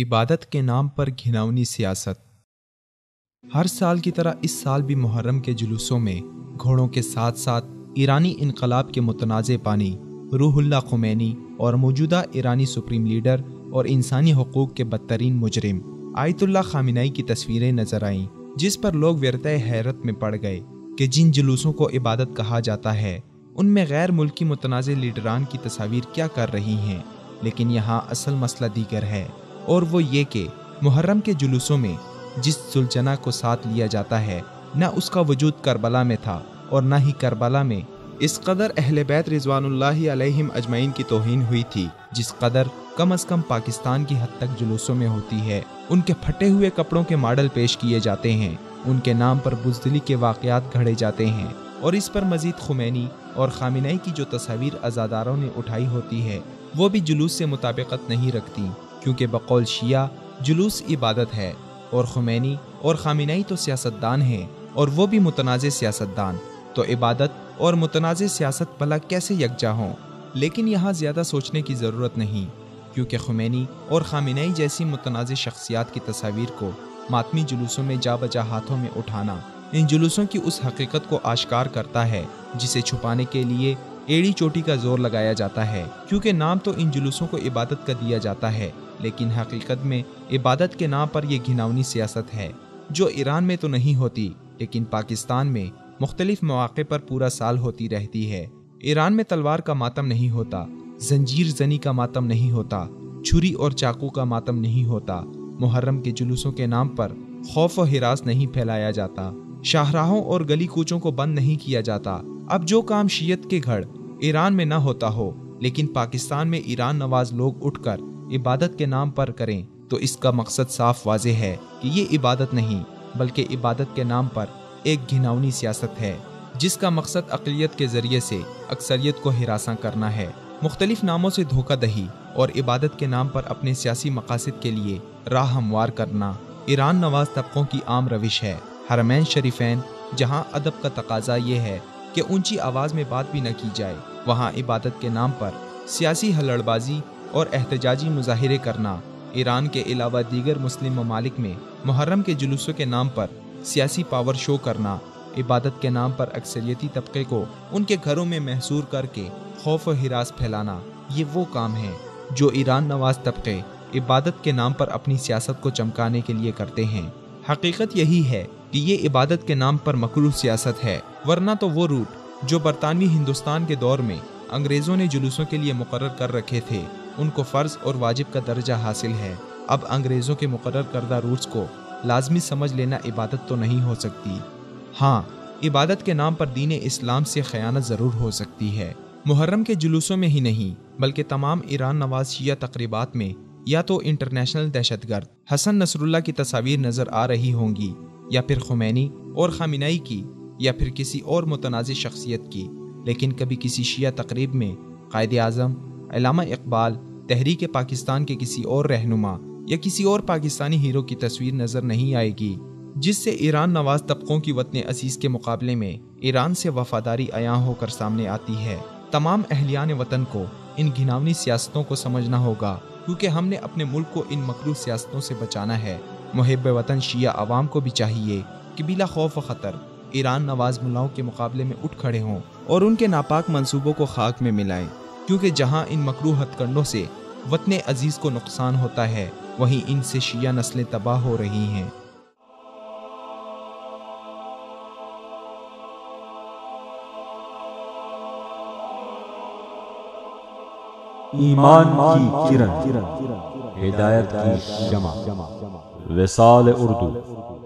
عبادت کے نام پر گھناؤنی سیاست۔ ہر سال کی طرح اس سال بھی محرم کے جلوسوں میں گھوڑوں کے ساتھ ساتھ ایرانی انقلاب کے متنازع بانی روح اللہ خمینی اور موجودہ ایرانی سپریم لیڈر اور انسانی حقوق کے بدترین مجرم آیت اللہ خامنئی کی تصویریں نظر آئیں، جس پر لوگ ورطۂ حیرت میں پڑ گئے کہ جن جلوسوں کو عبادت کہا جاتا ہے ان میں غیر ملکی متنازع لیڈران کی تصاویر کیا کر رہی ہیں۔ لیکن یہاں اصل مسئلہ دیگر ہے، اور وہ یہ کہ محرم کے جلوسوں میں جس سلجنا کو ساتھ لیا جاتا ہے نہ اس کا وجود کربلا میں تھا، اور نہ ہی کربلا میں اس قدر اہل بیت رضوان اللہ علیہم اجمعین کی توہین ہوئی تھی جس قدر کم از کم پاکستان کی حد تک جلوسوں میں ہوتی ہے۔ ان کے پھٹے ہوئے کپڑوں کے ماڈل پیش کیے جاتے ہیں، ان کے نام پر بزدلی کے واقعات گھڑے جاتے ہیں، اور اس پر مزید خمینی اور خامنئی کی جو تصاویر عزاداروں نے اٹھائی ہوتی ہے وہ بھی جلوس سے مطابقت نہیں رکھتی، کیونکہ بقول شیعہ جلوس عبادت ہے، اور خمینی اور خامنئی تو سیاستدان ہیں، اور وہ بھی متنازع سیاستدان، تو عبادت اور متنازع سیاست بھلا کیسے یکجا ہوں؟ لیکن یہاں زیادہ سوچنے کی ضرورت نہیں، کیونکہ خمینی اور خامنئی جیسی متنازع شخصیات کی تصاویر کو ماتمی جلوسوں میں جا بجا ہاتھوں میں اٹھانا ان جلوسوں کی اس حقیقت کو آشکار کرتا ہے جسے چھپانے کے لیے ایڑی چوٹی کا زور لگایا جاتا ہے، کیونکہ نام تو ان جلوسوں کو عبادت کا دیا جاتا ہے، لیکن حقیقت میں عبادت کے نام پر یہ گھناؤنی سیاست ہے جو ایران میں تو نہیں ہوتی لیکن پاکستان میں مختلف مواقع پر پورا سال ہوتی رہتی ہے۔ ایران میں تلوار کا ماتم نہیں ہوتا، زنجیر زنی کا ماتم نہیں ہوتا، چھری اور چاقو کا ماتم نہیں ہوتا، محرم کے جلوسوں کے نام پر خوف و ہراس نہیں پھیلایا جاتا، شاہراہوں اور گلی کوچوں کو بند نہیں کیا جاتا۔ اب جو کام شیعت کے گھر ایران میں نہ ہوتا ہو لیکن پاکستان میں ایران نواز لوگ اٹھ کر عبادت کے نام پر کریں تو اس کا مقصد صاف واضح ہے کہ یہ عبادت نہیں بلکہ عبادت کے نام پر ایک گھناؤنی سیاست ہے جس کا مقصد اقلیت کے ذریعے سے اکثریت کو ہراساں کرنا ہے، مختلف ناموں سے دھوکہ دہی اور عبادت کے نام پر اپنے سیاسی مقاصد کے لیے راہ ہموار کرنا ایران نواز طبقوں کی عام روش ہے۔ حرمین شریفین جہاں ادب کا تقاضا یہ ہے کہ اونچی آواز میں بات بھی نہ کی جائے، وہاں عبادت کے نام پر سیاسی ہلڑ بازی اور احتجاجی مظاہرے کرنا، ایران کے علاوہ دیگر مسلم ممالک میں محرم کے جلوسوں کے نام پر سیاسی پاور شو کرنا، عبادت کے نام پر اکثریتی طبقے کو ان کے گھروں میں محصور کر کے خوف و ہراس پھیلانا، یہ وہ کام ہے جو ایران نواز طبقے عبادت کے نام پر اپنی سیاست کو چمکانے کے لیے کرتے ہیں۔ حقیقت یہی ہے کہ یہ عبادت کے نام پر مکروہ سیاست ہے، ورنہ تو وہ روٹ جو برطانوی ہندوستان کے دور میں انگریزوں نے جلوسوں کے لیے مقرر کر رکھے تھے ان کو فرض اور واجب کا درجہ حاصل ہے۔ اب انگریزوں کے مقرر کردہ روٹس کو لازمی سمجھ لینا عبادت تو نہیں ہو سکتی۔ ہاں، عبادت کے نام پر دین اسلام سے خیانت ضرور ہو سکتی ہے۔ محرم کے جلوسوں میں ہی نہیں بلکہ تمام ایران نواز شیعہ تقریبات میں یا تو انٹرنیشنل دہشت گرد حسن نصر اللہ کی تصاویر نظر آ رہی ہوں گی، یا پھر خمینی اور خامنئی کی، یا پھر کسی اور متنازع شخصیت کی، لیکن کبھی کسی شیعہ تقریب میں قائد اعظم، علامہ اقبال، تحریک پاکستان کے کسی اور رہنما یا کسی اور پاکستانی ہیرو کی تصویر نظر نہیں آئے گی، جس سے ایران نواز طبقوں کی وطن عزیز کے مقابلے میں ایران سے وفاداری عیاں ہو کر سامنے آتی ہے۔ تمام اہلیان وطن کو ان گھناؤنی سیاستوں کو سمجھنا ہوگا، کیونکہ ہم نے اپنے ملک کو ان مکروہ سیاستوں سے بچانا ہے۔ محب وطن شیعہ عوام کو بھی چاہیے کہ بلا خوف و خطر ایران نواز ملاؤں کے مقابلے میں اٹھ کھڑے ہوں اور ان کے ناپاک منصوبوں کو خاک میں ملائیں، کیونکہ جہاں ان مکروہ ہتھ کنڈوں سے وطن عزیز کو نقصان ہوتا ہے وہیں ان سے شیعہ نسلیں تباہ ہو رہی ہیں۔ ایمان کی کرن، ہدایت کی شمع، وصال اردو۔